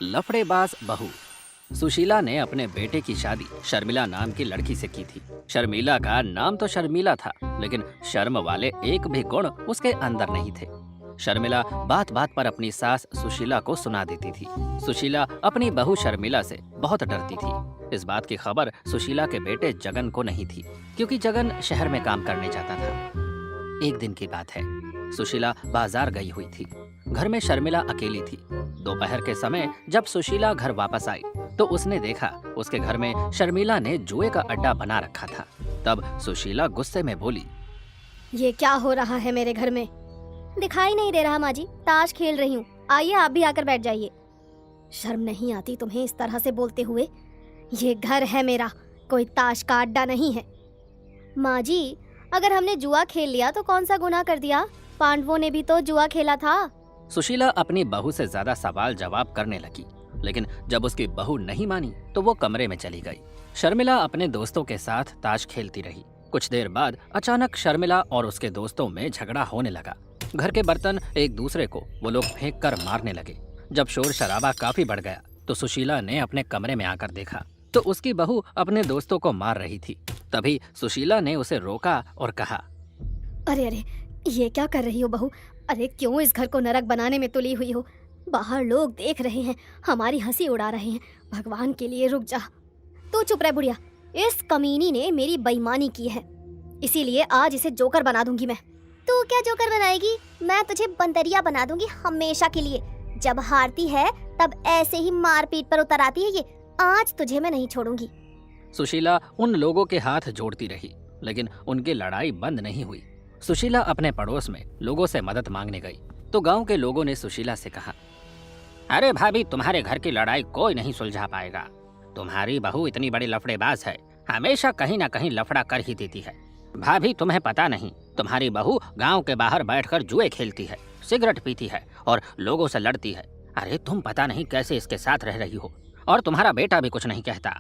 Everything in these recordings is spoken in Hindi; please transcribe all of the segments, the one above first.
लफड़ेबाज बहू। सुशीला ने अपने बेटे की शादी शर्मिला नाम की लड़की से की थी। शर्मिला का नाम तो शर्मिला था, लेकिन शर्म वाले एक भी गुण उसके अंदर नहीं थे। शर्मिला बात बात पर अपनी सास सुशीला को सुना देती थी। सुशीला अपनी बहू शर्मिला से बहुत डरती थी। इस बात की खबर सुशीला के बेटे जगन को नहीं थी, क्योंकि जगन शहर में काम करने जाता था। एक दिन की बात है, सुशीला बाजार गई हुई थी। घर में शर्मिला अकेली थी। दोपहर के समय जब सुशीला घर वापस आई तो उसने देखा उसके घर में शर्मिला ने जुए का अड्डा बना रखा था। तब सुशीला गुस्से में बोली, ये क्या हो रहा है मेरे घर में? दिखाई नहीं दे रहा माँ जी, ताश खेल रही हूँ, आइए आप भी आकर बैठ जाइए। शर्म नहीं आती तुम्हें इस तरह से बोलते हुए? ये घर है मेरा, कोई ताश का अड्डा नहीं है। माँ जी, अगर हमने जुआ खेल लिया तो कौन सा गुनाह कर दिया? पांडवों ने भी तो जुआ खेला था। सुशीला अपनी बहू से ज्यादा सवाल जवाब करने लगी, लेकिन जब उसकी बहू नहीं मानी तो वो कमरे में चली गई। शर्मिला अपने दोस्तों के साथ ताश खेलती रही। कुछ देर बाद अचानक शर्मिला और उसके दोस्तों में झगड़ा होने लगा। घर के बर्तन एक दूसरे को वो लोग फेंक कर मारने लगे। जब शोर शराबा काफी बढ़ गया तो सुशीला ने अपने कमरे में आकर देखा तो उसकी बहू अपने दोस्तों को मार रही थी। तभी सुशीला ने उसे रोका और कहा, अरे अरे, ये क्या कर रही हो बहू? अरे क्यों इस घर को नरक बनाने में तुली हुई हो? बाहर लोग देख रहे हैं, हमारी हंसी उड़ा रहे हैं। भगवान के लिए रुक जा। तू चुप रह बुढ़िया, इस कमीनी ने मेरी बेईमानी की है, इसीलिए आज इसे जोकर बना दूंगी मैं। तू क्या जोकर बनाएगी? मैं तुझे बंदरिया बना दूंगी हमेशा के लिए। जब हारती है तब ऐसे ही मारपीट पर उतर आती है ये। आज तुझे मैं नहीं छोड़ूंगी। सुशीला उन लोगों के हाथ जोड़ती रही, लेकिन उनकी लड़ाई बंद नहीं हुई। सुशीला अपने पड़ोस में लोगों से मदद मांगने गई तो गांव के लोगों ने सुशीला से कहा, अरे भाभी, तुम्हारे घर की लड़ाई कोई नहीं सुलझा पाएगा। तुम्हारी बहू इतनी बड़ी लफड़ेबाज है, हमेशा कहीं ना कहीं लफड़ा कर ही देती है। भाभी, तुम्हें पता नहीं, तुम्हारी बहू गांव के बाहर बैठकर जुए खेलती है, सिगरेट पीती है और लोगों से लड़ती है। अरे तुम पता नहीं कैसे इसके साथ रह रही हो, और तुम्हारा बेटा भी कुछ नहीं कहता।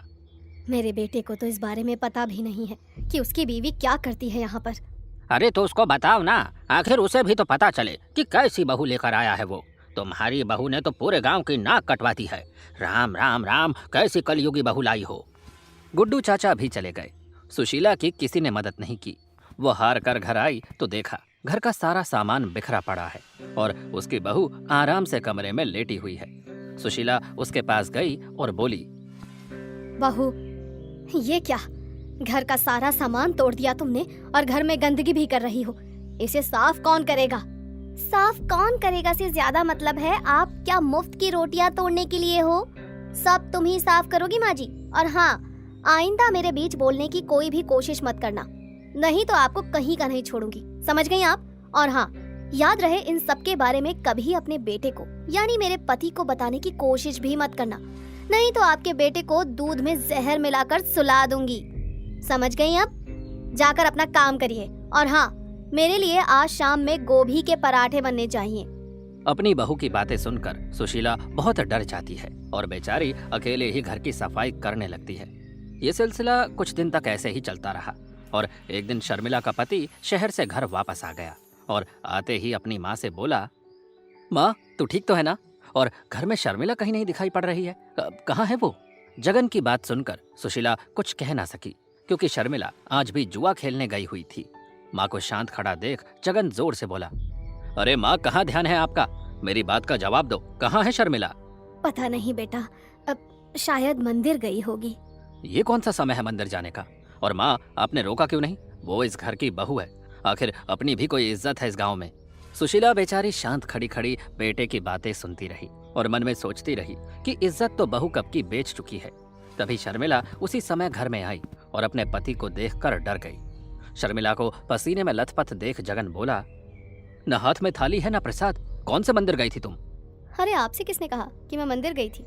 मेरे बेटे को तो इस बारे में पता भी नहीं है कि उसकी बीवी क्या करती है यहाँ पर। अरे तो उसको बताओ ना, आखिर उसे भी तो पता चले कि कैसी बहू लेकर आया है वो। तुम्हारी बहू ने तो पूरे गांव की नाक कटवाती है। राम राम राम, कैसी कलयुगी बहू लाई हो। गुड्डू चाचा भी चले गए। सुशीला की किसी ने मदद नहीं की। वो हार कर घर आई तो देखा घर का सारा सामान बिखरा पड़ा है और उसकी बहू आराम से कमरे में लेटी हुई है। सुशीला उसके पास गई और बोली, बहू, ये क्या? घर का सारा सामान तोड़ दिया तुमने और घर में गंदगी भी कर रही हो। इसे साफ कौन करेगा? साफ कौन करेगा से ज्यादा मतलब है, आप क्या मुफ्त की रोटियां तोड़ने के लिए हो? सब तुम ही साफ करोगी माँ जी। और हाँ, आइंदा मेरे बीच बोलने की कोई भी कोशिश मत करना, नहीं तो आपको कहीं का नहीं छोड़ूंगी। समझ गई आप? और हाँ, याद रहे, इन सब के बारे में कभी अपने बेटे को यानी मेरे पति को बताने की कोशिश भी मत करना, नहीं तो आपके बेटे को दूध में जहर मिलाकर सुला दूंगी। समझ गई आप? जाकर अपना काम करिए। और हाँ, मेरे लिए आज शाम में गोभी के पराठे बनने चाहिए। अपनी बहू की बातें सुनकर सुशीला बहुत डर जाती है और बेचारी अकेले ही घर की सफाई करने लगती है। ये सिलसिला कुछ दिन तक ऐसे ही चलता रहा और एक दिन शर्मिला का पति शहर से घर वापस आ गया और आते ही अपनी माँ से बोला, माँ, तू ठीक तो है ना? और घर में शर्मिला कहीं नहीं दिखाई पड़ रही है, कहाँ है वो? जगन की बात सुनकर सुशीला कुछ कह ना सकी, क्योंकि शर्मिला आज भी जुआ खेलने गई हुई थी। माँ को शांत खड़ा देख जगन जोर से बोला, अरे माँ, कहाँ ध्यान है आपका? मेरी बात का जवाब दो, कहाँ है शर्मिला? पता नहीं बेटा, अब शायद मंदिर गई होगी। ये कौन सा समय है मंदिर जाने का? और माँ, आपने रोका क्यों नहीं? वो इस घर की बहू है, आखिर अपनी भी कोई इज्जत है इस गाँव में। सुशीला बेचारी शांत खड़ी खड़ी बेटे की बातें सुनती रही और मन में सोचती रही कि इज्जत तो बहू कब की बेच चुकी है। तभी शर्मिला उसी समय घर में आई और अपने पति को देखकर डर गई। शर्मिला को पसीने में लथपथ देख जगन बोला, न हाथ में थाली है न प्रसाद, कौन से मंदिर गई थी तुम? अरे आपसे किसने कहा कि मैं मंदिर गई थी?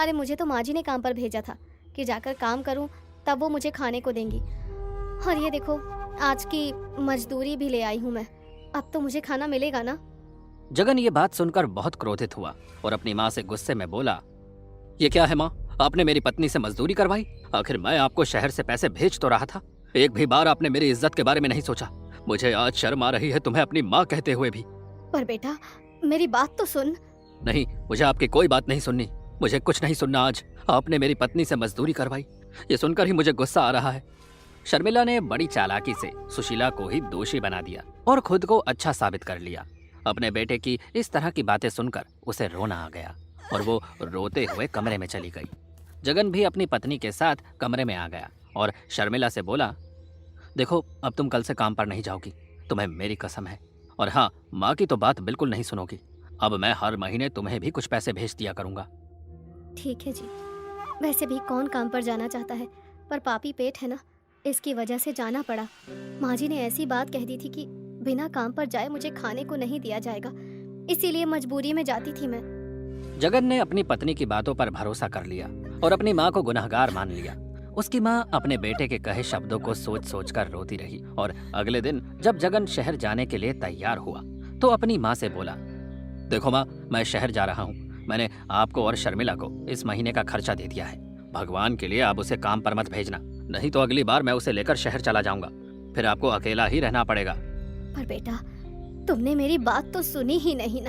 अरे मुझे तो माँ जी ने काम पर भेजा था कि जाकर काम करूं, तब वो मुझे खाने को देंगी। और ये देखो, आज की मजदूरी भी ले आई हूँ मैं, अब तो मुझे खाना मिलेगा ना। जगन ये बात सुनकर बहुत क्रोधित हुआ और अपनी माँ से गुस्से में बोला, ये क्या है माँ, आपने मेरी पत्नी से मजदूरी करवाई? आखिर मैं आपको शहर से पैसे भेज तो रहा था, एक भी बार आपने मेरी इज्जत के बारे में नहीं सोचा। मुझे आज शर्म आ रही है तुम्हें अपनी माँ कहते हुए भी। पर बेटा, मेरी बात तो सुन। नहीं, मुझे आपकी कोई बात नहीं सुननी। मुझे कुछ नहीं सुनना आज। आपने मेरी पत्नी से मजदूरी करवाई, ये सुनकर ही मुझे गुस्सा आ रहा है। शर्मिला ने बड़ी चालाकी से सुशीला को ही दोषी बना दिया और खुद को अच्छा साबित कर लिया। अपने बेटे की इस तरह की बातें सुनकर उसे रोना आ गया और वो रोते हुए कमरे में चली गई। जगन भी अपनी पत्नी के साथ कमरे में आ गया और शर्मिला से बोला, देखो अब तुम कल से काम पर नहीं जाओगी, तुम्हें मेरी कसम है। और हाँ, माँ की तो बात बिल्कुल नहीं सुनोगी। अब मैं हर महीने तुम्हें भी कुछ पैसे भेज दिया करूंगा। ठीक है जी। वैसे भी कौन काम पर जाना चाहता है, पर पापी पेट है ना, इसकी वजह से जाना पड़ा। माँ जी ने ऐसी बात कह दी थी कि बिना काम पर जाए मुझे खाने को नहीं दिया जाएगा, इसीलिए मजबूरी में जाती थी मैं। जगन ने अपनी पत्नी की बातों पर भरोसा कर लिया और अपनी माँ को गुनहगार मान लिया। उसकी माँ अपने बेटे के कहे शब्दों को सोच सोच कर रोती रही और अगले दिन जब जगन शहर जाने के लिए तैयार हुआ तो अपनी माँ से बोला, देखो माँ, मैं शहर जा रहा हूँ। मैंने आपको और शर्मिला को इस महीने का खर्चा दे दिया है। भगवान के लिए आप उसे काम पर मत भेजना, नहीं तो अगली बार मैं उसे लेकर शहर चला जाऊंगा, फिर आपको अकेला ही रहना पड़ेगा। पर बेटा, तुमने मेरी बात तो सुनी ही नहीं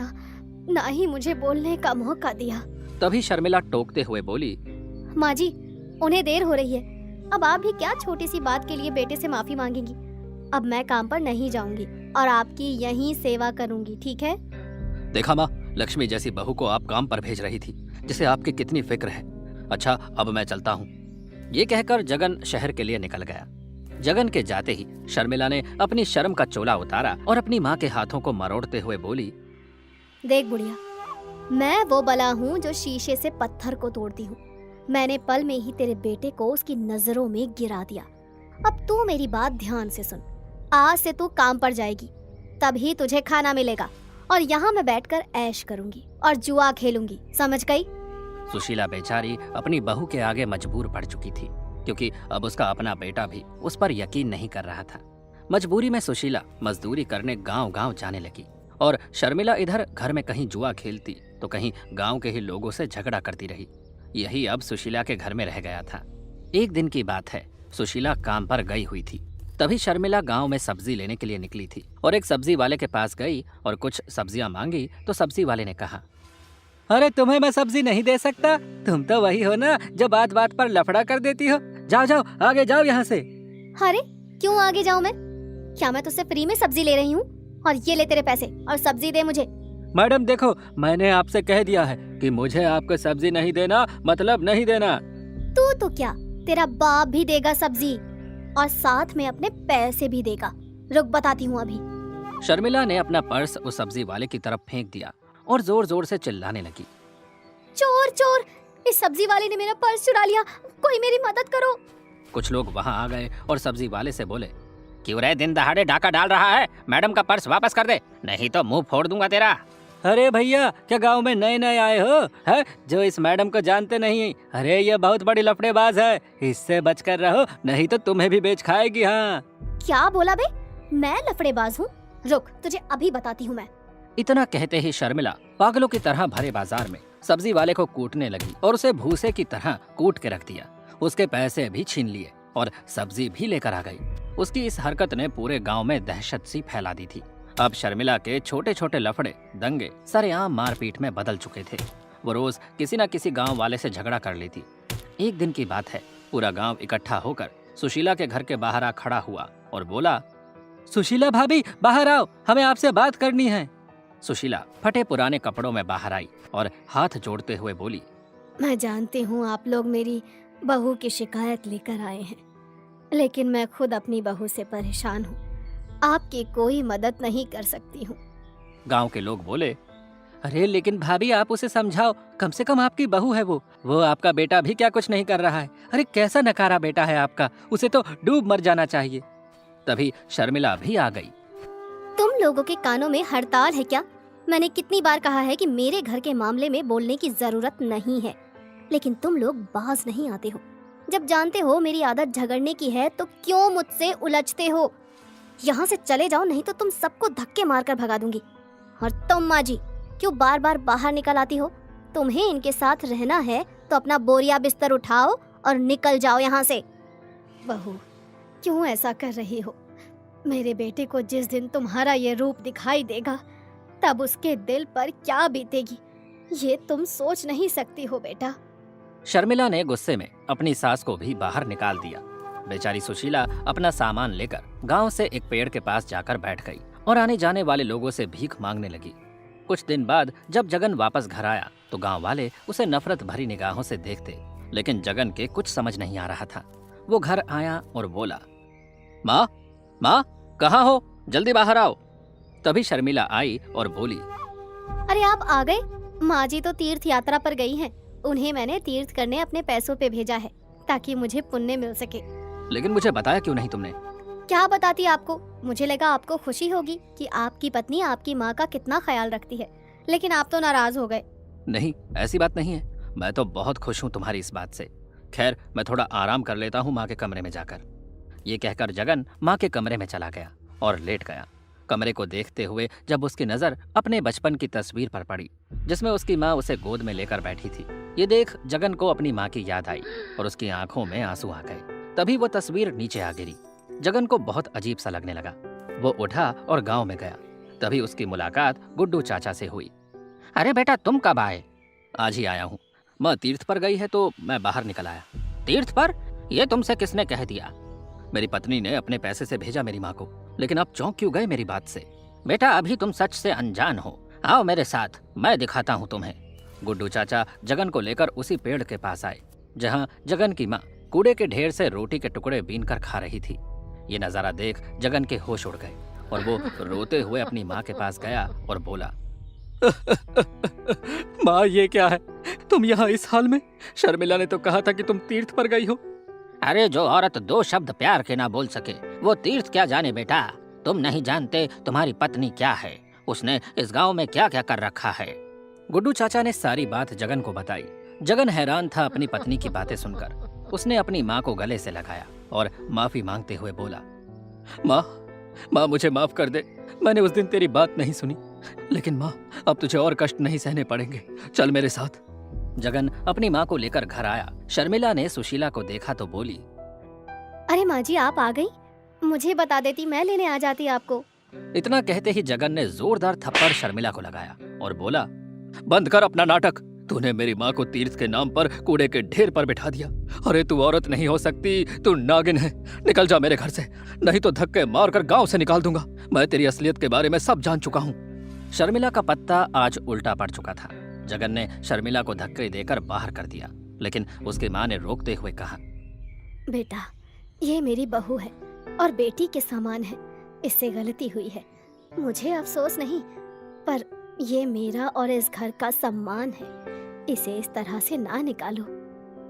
ना ही मुझे बोलने का मौका दिया। तभी शर्मिला टोकते हुए बोली, माँ जी, उन्हें देर हो रही है। अब आप भी क्या छोटी सी बात के लिए बेटे से माफी मांगेंगी। अब मैं काम पर नहीं जाऊंगी और आपकी यहीं सेवा करूंगी, ठीक है? देखा माँ, लक्ष्मी जैसी बहू को आप काम पर भेज रही थी, जिसे आपकी कितनी फिक्र है। अच्छा, अब मैं चलता हूँ। ये कहकर जगन शहर के लिए निकल गया। जगन के जाते ही शर्मिला ने अपनी शर्म का चोला उतारा और अपनी माँ के हाथों को मरोड़ते हुए बोली, देख बुढ़िया, मैं वो बला हूँ जो शीशे से पत्थर को तोड़ती हूँ। मैंने पल में ही तेरे बेटे को उसकी नजरों में गिरा दिया। अब तू मेरी बात ध्यान से सुन। आज से तू काम पर जाएगी, तभी तुझे खाना मिलेगा और यहाँ मैं बैठकर ऐश करूंगी और जुआ खेलूंगी, समझ गई? सुशीला बेचारी अपनी बहू के आगे मजबूर पड़ चुकी थी, क्योंकि अब उसका अपना बेटा भी उस पर यकीन नहीं कर रहा था। मजबूरी में सुशीला मजदूरी करने गांव-गांव जाने लगी और शर्मिला इधर घर में कहीं जुआ खेलती तो कहीं गांव के ही लोगों से झगड़ा करती रही। यही अब सुशीला के घर में रह गया था। एक दिन की बात है, सुशीला काम पर गई हुई थी। तभी शर्मिला गांव में सब्जी लेने के लिए निकली थी और एक सब्जी वाले के पास गई और कुछ सब्जियां मांगी तो सब्जी वाले ने कहा, अरे तुम्हें मैं सब्जी नहीं दे सकता, तुम तो वही हो ना जो बात बात पर लफड़ा कर देती हो। जाओ जाओ, आगे जाओ यहाँ से। अरे क्यों आगे जाऊं मैं? क्या मैं तुझसे फ्री में सब्जी ले रही हूँ? और ये ले तेरे पैसे और सब्जी दे मुझे। मैडम देखो, मैंने आपसे कह दिया है कि मुझे आपको सब्जी नहीं देना, मतलब नहीं देना। तू तो क्या, तेरा बाप भी देगा सब्जी और साथ में अपने पैसे भी देगा। रुक, बताती हूँ अभी। शर्मिला ने अपना पर्स उस सब्जी वाले की तरफ फेंक दिया और जोर जोर से चिल्लाने लगी, चोर चोर, इस सब्जी वाले ने मेरा पर्स चुरा लिया, कोई मेरी मदद करो। कुछ लोग वहाँ आ गए और सब्जी वाले से बोले, क्यों रे दिन दहाड़े डाका डाल रहा है? मैडम का पर्स वापस कर दे, नहीं तो मुंह फोड़ दूंगा तेरा। अरे भैया, क्या गांव में नए नए आए हो है जो इस मैडम को जानते नहीं? अरे ये बहुत बड़ी लफड़ेबाज है, इससे बचकर रहो नहीं तो तुम्हें भी बेच खाएगी। हाँ, क्या बोला बे? मैं लफड़ेबाज हूँ? रुक, तुझे अभी बताती हूँ मैं। इतना कहते ही शर्मिला पागलों की तरह भरे बाजार में सब्जी वाले को कूटने लगी और उसे भूसे की तरह कूट के रख दिया। उसके पैसे भी छीन लिए और सब्जी भी लेकर आ गई। उसकी इस हरकत ने पूरे गांव में दहशत सी फैला दी थी। अब शर्मिला के छोटे छोटे लफड़े दंगे सरेआम मारपीट में बदल चुके थे। वो रोज किसी न किसी गांव वाले से झगड़ा कर लेती। एक दिन की बात है, पूरा गांव इकट्ठा होकर सुशीला के घर के बाहर आ खड़ा हुआ और बोला, सुशीला भाभी बाहर आओ, हमें आपसे बात करनी है। सुशीला फटे पुराने कपड़ों में बाहर आई और हाथ जोड़ते हुए बोली, मैं जानती हूँ आप लोग मेरी बहू की शिकायत लेकर आए हैं, लेकिन मैं खुद अपनी बहू से परेशान हूँ, आपकी कोई मदद नहीं कर सकती हूँ। गांव के लोग बोले, अरे लेकिन भाभी आप उसे समझाओ, कम से कम आपकी बहू है वो आपका बेटा भी क्या कुछ नहीं कर रहा है। अरे कैसा नकारा बेटा है आपका, उसे तो डूब मर जाना चाहिए। तभी शर्मिला भी आ गई। तुम लोगों के कानों में हड़ताल है क्या? मैंने कितनी बार कहा है कि मेरे घर के मामले में बोलने की जरूरत नहीं है, लेकिन तुम लोग बाज नहीं आते हो। जब जानते हो मेरी आदत झगड़ने की है तो क्यों मुझसे उलझते हो? यहाँ से चले जाओ, नहीं तो तुम सबको धक्के मारकर भगा दूंगी। और तुम माँ जी, क्यों बार बार बाहर निकल आती हो? तुम्हें इनके साथ रहना है तो अपना बोरिया बिस्तर उठाओ और निकल जाओ यहाँ से। बहू, क्यों ऐसा कर रही हो? मेरे बेटे को जिस दिन तुम्हारा ये रूप दिखाई देगा, तब उसके दिल पर क्या बीतेगी ये तुम सोच नहीं सकती हो बेटा। शर्मिला ने गुस्से में अपनी सास को भी बाहर निकाल दिया। बेचारी सुशीला अपना सामान लेकर गांव से एक पेड़ के पास जाकर बैठ गई और आने जाने वाले लोगों से भीख मांगने लगी। कुछ दिन बाद जब जगन वापस घर आया तो गांव वाले उसे नफरत भरी निगाहों से देखते, लेकिन जगन के कुछ समझ नहीं आ रहा था। वो घर आया और बोला, माँ माँ कहाँ हो, जल्दी बाहर आओ। तभी शर्मिला आई और बोली, अरे आप आ गए। माँ जी तो तीर्थ यात्रा पर गई हैं। उन्हें मैंने तीर्थ करने अपने पैसों पे भेजा है ताकि मुझे पुण्य मिल सके। लेकिन मुझे बताया क्यों नहीं तुमने? क्या बताती आपको, मुझे लगा आपको खुशी होगी कि आपकी पत्नी आपकी माँ का कितना ख्याल रखती है, लेकिन आप तो नाराज हो गए। नहीं, ऐसी बात नहीं है, मैं तो बहुत खुश हूँ तुम्हारी इस बात से। खैर मैं थोड़ा आराम कर लेता हूँ माँ के कमरे में जाकर। ये कहकर जगन माँ के कमरे में चला गया और लेट गया। कमरे को देखते हुए जब उसकी नजर अपने बचपन की तस्वीर पर पड़ी जिसमें उसकी माँ उसे गोद में लेकर बैठी थी, ये देख जगन को अपनी माँ की याद आई और उसकी आंखों में आंसू आ गए। तभी वो तस्वीर नीचे आ गिरी। जगन को बहुत अजीब सा लगने लगा। वो उठा और गांव में गया। तभी उसकी मुलाकात गुड्डू चाचा से हुई। अरे बेटा तुम कब आए? आज ही आया हूँ। माँ तीर्थ पर गई है तो मैं बाहर निकल आया। तीर्थ पर? ये तुमसे किसने कह दिया? मेरी पत्नी ने अपने पैसे से भेजा मेरी माँ को। लेकिन आप चौंक क्यों गए मेरी बात से? बेटा अभी तुम सच से अनजान हो, आओ मेरे साथ, मैं दिखाता हूँ तुम्हें। गुड्डू चाचा जगन को लेकर उसी पेड़ के पास आए जहाँ जगन की माँ कूड़े के ढेर से रोटी के टुकड़े बीन कर खा रही थी। ये नजारा देख जगन के होश उड़ गए और वो रोते हुए अपनी माँ के पास गया और बोला, माँ ये क्या है, तुम यहाँ इस हाल में? शर्मिला ने तो कहा था कि तुम तीर्थ पर गई हो। अरे जो औरत दो शब्द प्यार के ना बोल सके वो तीर्थ क्या जाने बेटा। तुम नहीं जानते तुम्हारी पत्नी क्या है, उसने इस गांव में क्या क्या कर रखा है। गुड्डू चाचा ने सारी बात जगन को बताई। जगन हैरान था अपनी पत्नी की बातें सुनकर। उसने अपनी माँ को गले से लगाया और माफी मांगते हुए बोला, माँ मुझे माफ कर दे, मैंने उस दिन तेरी बात नहीं सुनी। लेकिन माँ अब तुझे और कष्ट नहीं सहने पड़ेंगे, चल मेरे साथ। जगन अपनी माँ को लेकर घर आया। शर्मिला ने सुशीला को देखा तो बोली, अरे माँ जी आप आ गई, मुझे बता देती मैं लेने आ जाती आपको। इतना कहते ही जगन ने जोरदार थप्पड़ शर्मिला को लगाया और बोला, बंद कर अपना नाटक, तूने मेरी माँ को तीर्थ के नाम पर कूड़े के ढेर पर बिठा दिया। अरे तू औरत नहीं हो सकती, तू नागिन है। निकल जा मेरे घर से, नहीं तो धक्के मारकर गांव से निकाल दूंगा। मैं तेरी असलियत के बारे में सब जान चुका हूँ। शर्मिला का पत्ता आज उल्टा पड़ चुका था। जगन ने शर्मिला को धक्के देकर बाहर कर दिया, लेकिन उसकी माँ ने रोकते हुए कहा, बेटा ये मेरी बहू है और बेटी के समान है, इससे गलती हुई है, मुझे अफसोस नहीं, पर ये मेरा और इस घर का सम्मान है, इसे इस तरह से ना निकालो।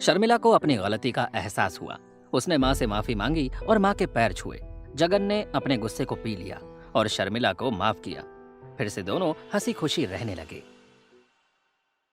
शर्मिला को अपनी गलती का एहसास हुआ। उसने माँ से माफी मांगी और माँ के पैर छुए। जगन ने अपने गुस्से को पी लिया और शर्मिला को माफ किया। फिर से दोनों हंसी खुशी रहने लगे।